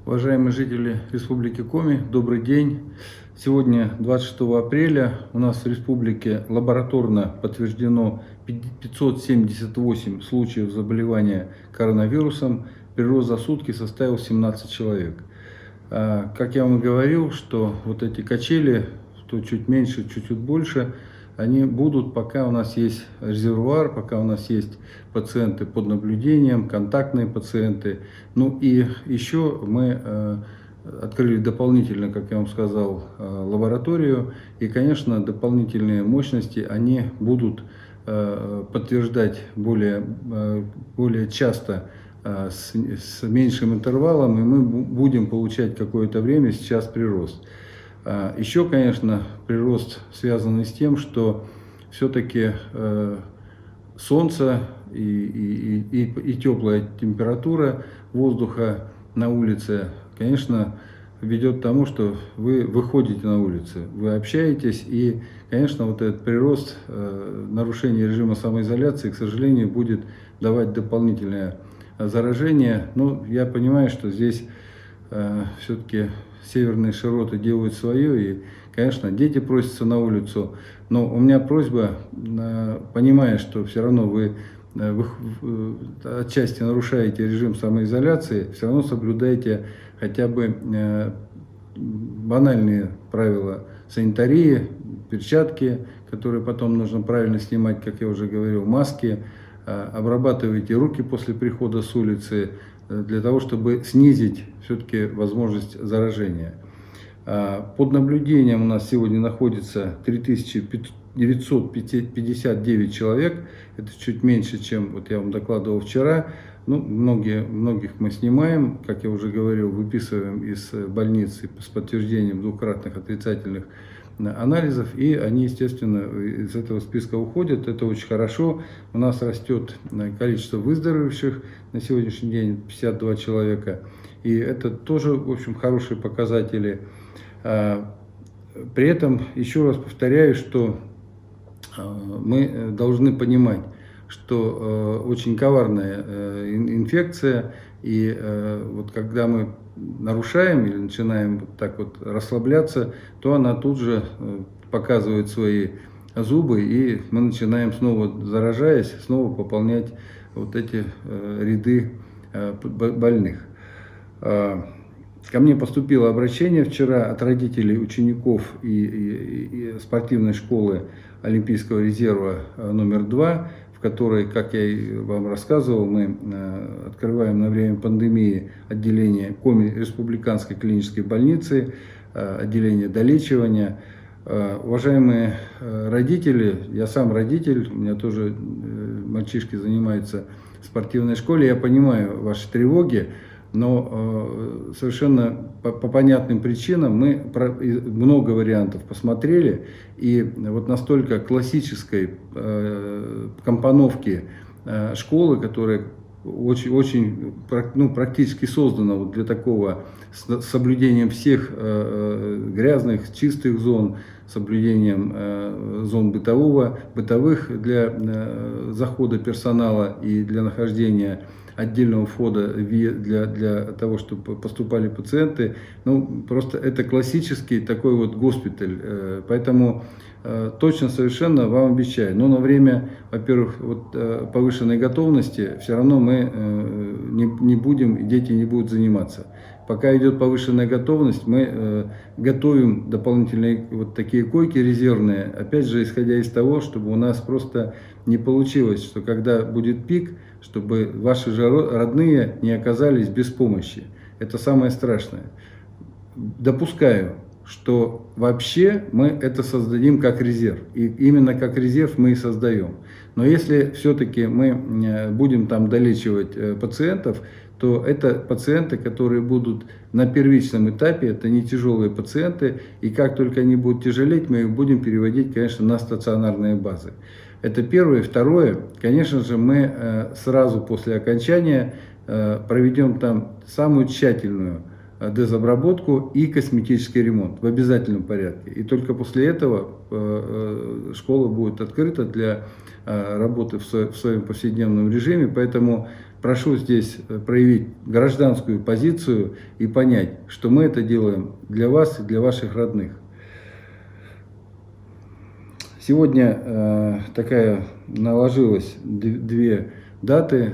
Уважаемые жители Республики Коми, добрый день. Сегодня, 26 апреля, у нас в республике лабораторно подтверждено 578 случаев заболевания коронавирусом. Прирост за сутки составил 17 человек. Как я вам и говорил, что вот эти качели, что чуть меньше, чуть-чуть больше, они будут, пока у нас есть резервуар, пока у нас есть пациенты под наблюдением, контактные пациенты. Ну и еще мы открыли дополнительно, как я вам сказал, лабораторию. И, конечно, дополнительные мощности, они будут подтверждать более часто, с меньшим интервалом, и мы будем получать какое-то время сейчас прирост. Еще, конечно, прирост связан с тем, что все-таки солнце и теплая температура воздуха на улице, конечно, ведет к тому, что вы выходите на улицу, вы общаетесь, и, конечно, вот этот прирост, нарушение режима самоизоляции, к сожалению, будет давать дополнительное заражение. Но я понимаю, что здесь все-таки северные широты делают свое, и, конечно, дети просятся на улицу. Но у меня просьба, понимая, что все равно вы отчасти нарушаете режим самоизоляции, все равно соблюдайте хотя бы банальные правила санитарии, перчатки, которые потом нужно правильно снимать, как я уже говорил, маски, обрабатывайте руки после прихода с улицы, для того, чтобы снизить все-таки возможность заражения. Под наблюдением у нас сегодня находится 3959 человек. Это чуть меньше, чем вот я вам докладывал вчера. Ну, многих мы снимаем, как я уже говорил, выписываем из больницы с подтверждением двукратных отрицательных анализов, и они, естественно, из этого списка уходят. Это очень хорошо. У нас растет количество выздоровевших на сегодняшний день 52 человека, и это тоже, в общем, хорошие показатели. При этом, еще раз повторяю, что мы должны понимать, что очень коварная инфекция, и вот когда мы нарушаем или начинаем вот так вот расслабляться, то она тут же показывает свои зубы, и мы начинаем снова, заражаясь, снова пополнять вот эти ряды больных. Ко мне поступило обращение вчера от родителей учеников и спортивной школы Олимпийского резерва номер 2, в которой, как я вам рассказывал, мы открываем на время пандемии отделение Коми республиканской клинической больницы, отделение долечивания. Уважаемые родители, я сам родитель, у меня тоже мальчишки занимаются в спортивной школе, я понимаю ваши тревоги, но совершенно по понятным причинам мы много вариантов посмотрели, и вот настолько классической компоновки школы, которая очень практически создана вот для такого, с соблюдением всех грязных, чистых зон, соблюдением зон бытовых для захода персонала и для нахождения отдельного входа для того, чтобы поступали пациенты. Ну, просто это классический такой вот госпиталь. Поэтому точно совершенно вам обещаю. Но на время, во-первых, вот, повышенной готовности все равно мы не будем, дети не будут заниматься. Пока идет повышенная готовность, мы готовим дополнительные вот такие койки резервные, опять же, исходя из того, чтобы у нас просто не получилось, что когда будет пик, чтобы ваши же родные не оказались без помощи. Это самое страшное. Допускаю, что вообще мы это создадим как резерв. И именно как резерв мы и создаем. Но если все-таки мы будем там долечивать пациентов, то это пациенты, которые будут на первичном этапе, это не тяжелые пациенты, и как только они будут тяжелеть, мы их будем переводить, конечно, на стационарные базы. Это первое. Второе, конечно же, мы сразу после окончания проведем там самую тщательную дезобработку и косметический ремонт в обязательном порядке. И только после этого школа будет открыта для работы в своем повседневном режиме. Поэтому прошу здесь проявить гражданскую позицию и понять, что мы это делаем для вас и для ваших родных. Сегодня такая наложилась две даты,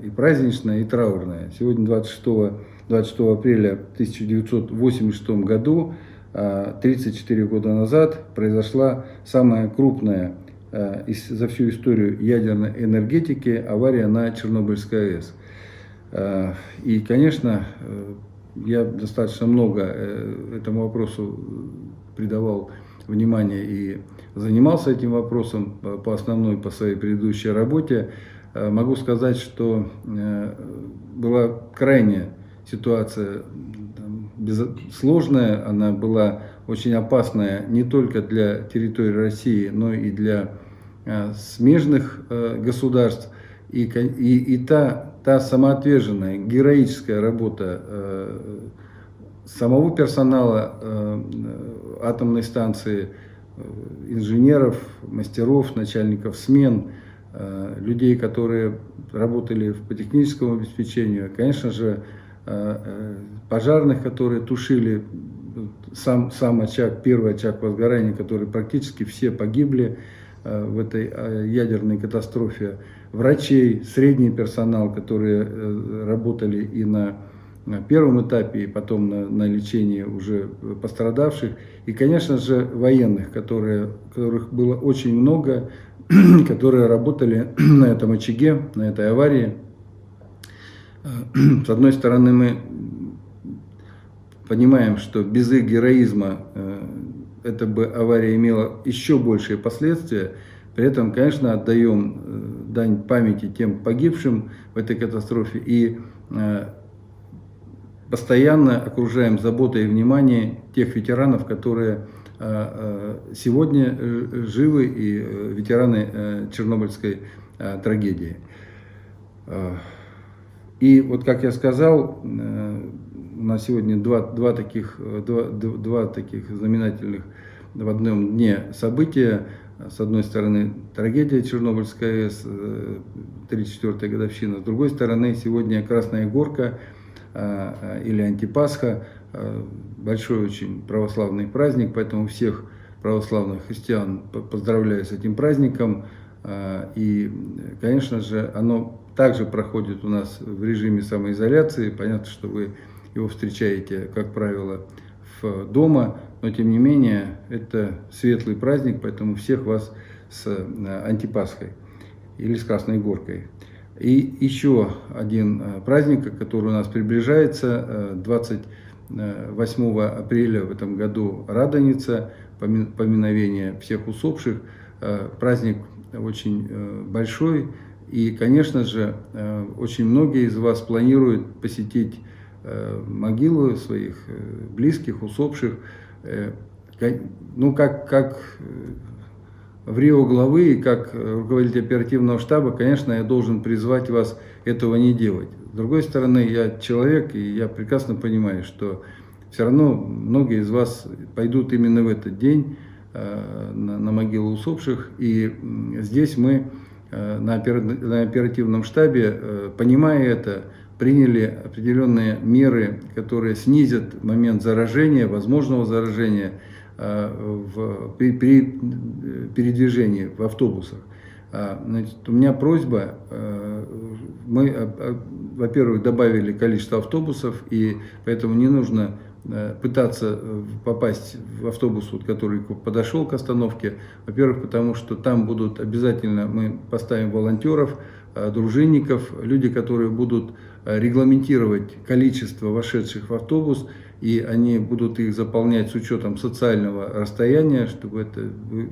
и праздничная, и траурная. Сегодня 26 апреля 1986 году, 34 года назад, произошла самая крупная за всю историю ядерной энергетики авария на Чернобыльской АЭС. И, конечно, я достаточно много этому вопросу придавал внимания и занимался этим вопросом по своей предыдущей работе. Могу сказать, что была крайняя ситуация сложная, она была очень опасная не только для территории России, но и для смежных государств. И та самоотверженная, героическая работа самого персонала атомной станции, инженеров, мастеров, начальников смен, людей, которые работали по техническому обеспечению, конечно же, пожарных, которые тушили сам очаг, первый очаг возгорания, которые практически все погибли в этой ядерной катастрофе, врачей, средний персонал, которые работали и на первом этапе, и потом на лечении уже пострадавших, и, конечно же, военных, которых было очень много, которые работали на этом очаге, на этой аварии. С одной стороны, мы понимаем, что без их героизма эта бы авария имела еще большие последствия. При этом, конечно, отдаем дань памяти тем погибшим в этой катастрофе и постоянно окружаем заботой и вниманием тех ветеранов, которые сегодня живы, и ветераны Чернобыльской трагедии. И вот, как я сказал, у нас сегодня два таких знаменательных в одном дне события. С одной стороны, трагедия Чернобыльской АЭС, 34-я годовщина. С другой стороны, сегодня Красная Горка или Антипасха. Большой очень православный праздник, поэтому всех православных христиан поздравляю с этим праздником. И, конечно же, оно также проходит у нас в режиме самоизоляции. Понятно, что вы его встречаете, как правило, дома, но тем не менее это светлый праздник, поэтому всех вас с Антипасхой или с Красной Горкой. И еще один праздник, который у нас приближается, 28 апреля в этом году Радоница, поминовение всех усопших. Праздник очень большой, и, конечно же, очень многие из вас планируют посетить могилы своих близких, усопших. Ну, как в Рио главы и как руководитель оперативного штаба, конечно, я должен призвать вас этого не делать. С другой стороны, я человек, и я прекрасно понимаю, что все равно многие из вас пойдут именно в этот день на могилу усопших. И здесь мы на оперативном штабе, понимая это, приняли определенные меры, которые снизят момент заражения, возможного заражения при передвижении в автобусах. Значит, у меня просьба, мы, во-первых, добавили количество автобусов, и поэтому не нужно пытаться попасть в автобус, который подошел к остановке. Во-первых, потому что там будут обязательно, мы поставим волонтеров, дружинников, люди, которые будут регламентировать количество вошедших в автобус, и они будут их заполнять с учетом социального расстояния, чтобы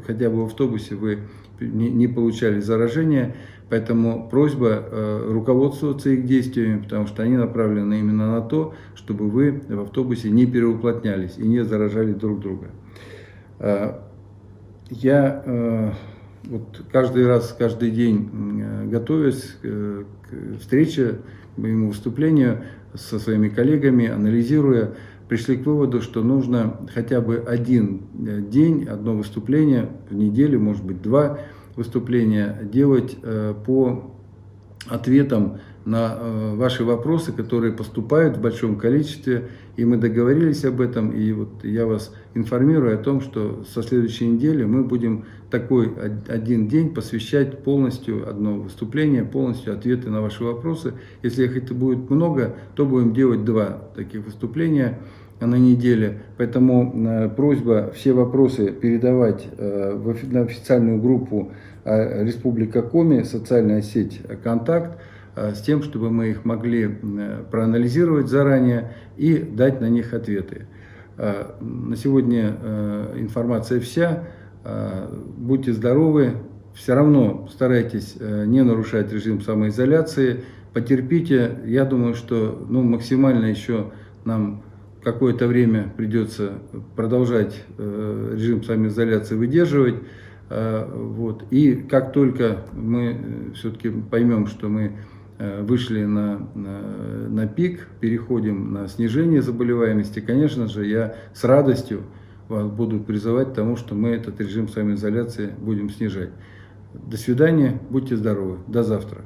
хотя бы в автобусе вы не получали заражения. Поэтому просьба руководствоваться их действиями, потому что они направлены именно на то, чтобы вы в автобусе не переуплотнялись и не заражали друг друга. Я вот каждый день, готовясь к встрече, моему выступлению со своими коллегами, анализируя, пришли к выводу, что нужно хотя бы один день, одно выступление в неделю, может быть, 2 выступления делать по ответам на ваши вопросы, которые поступают в большом количестве. И мы договорились об этом, и вот я вас информирую о том, что со следующей недели мы будем такой один день посвящать полностью, одно выступление, полностью ответы на ваши вопросы. Если их это будет много, то будем делать 2 таких выступления на неделе. Поэтому просьба все вопросы передавать на официальную группу Республика Коми, социальная сеть «Контакт», с тем, чтобы мы их могли проанализировать заранее и дать на них ответы. На сегодня информация вся. Будьте здоровы. Все равно старайтесь не нарушать режим самоизоляции. Потерпите. Я думаю, что максимально еще нам какое-то время придется продолжать режим самоизоляции выдерживать. И как только мы все-таки поймем, что мы вышли на пик, переходим на снижение заболеваемости, конечно же, я с радостью вас буду призывать к тому, что мы этот режим самоизоляции будем снижать. До свидания, будьте здоровы, до завтра.